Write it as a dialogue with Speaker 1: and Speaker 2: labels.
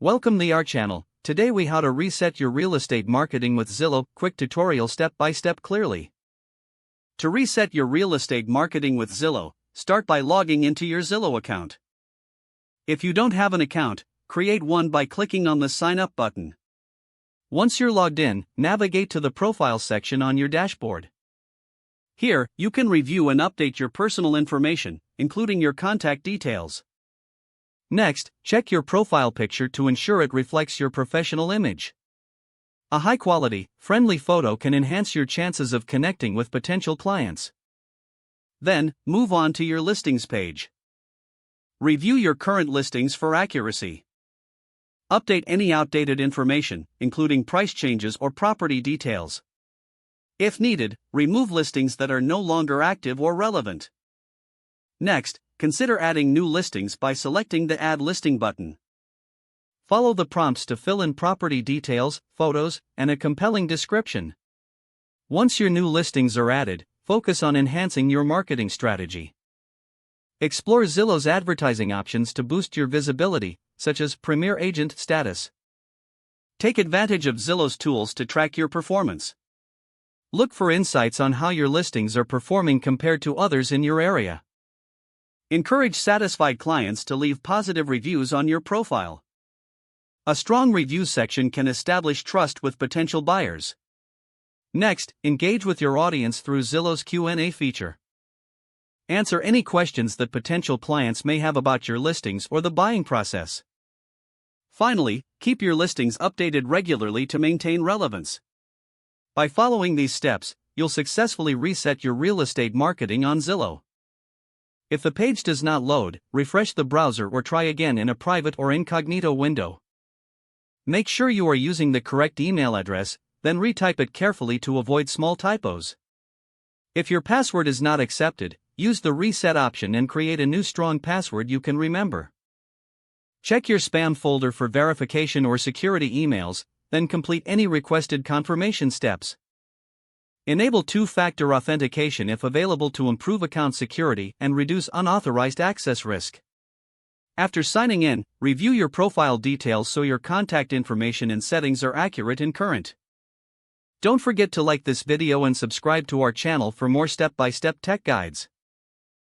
Speaker 1: Welcome to our channel. Today we how to reset your real estate marketing with Zillow. Quick tutorial step by step clearly. To reset your real estate marketing with Zillow, start by logging into your Zillow account. If you don't have an account, create one by clicking on the sign up button. Once you're logged in, navigate to the profile section on your dashboard. Here, you can review and update your personal information, including your contact details. Next, check your profile picture to ensure it reflects your professional image. A high-quality, friendly photo can enhance your chances of connecting with potential clients. Then, move on to your listings page. Review your current listings for accuracy. Update any outdated information, including price changes or property details. If needed, remove listings that are no longer active or relevant. Next, consider adding new listings by selecting the Add Listing button. Follow the prompts to fill in property details, photos, and a compelling description. Once your new listings are added, focus on enhancing your marketing strategy. Explore Zillow's advertising options to boost your visibility, such as Premier Agent status. Take advantage of Zillow's tools to track your performance. Look for insights on how your listings are performing compared to others in your area. Encourage satisfied clients to leave positive reviews on your profile. A strong review section can establish trust with potential buyers. Next, engage with your audience through Zillow's Q&A feature. Answer any questions that potential clients may have about your listings or the buying process. Finally, keep your listings updated regularly to maintain relevance. By following these steps, you'll successfully reset your real estate marketing on Zillow. If the page does not load, refresh the browser or try again in a private or incognito window. Make sure you are using the correct email address, then retype it carefully to avoid small typos. If your password is not accepted, use the reset option and create a new strong password you can remember. Check your spam folder for verification or security emails, then complete any requested confirmation steps. Enable two-factor authentication if available to improve account security and reduce unauthorized access risk. After signing in, review your profile details so your contact information and settings are accurate and current. Don't forget to like this video and subscribe to our channel for more step-by-step tech guides.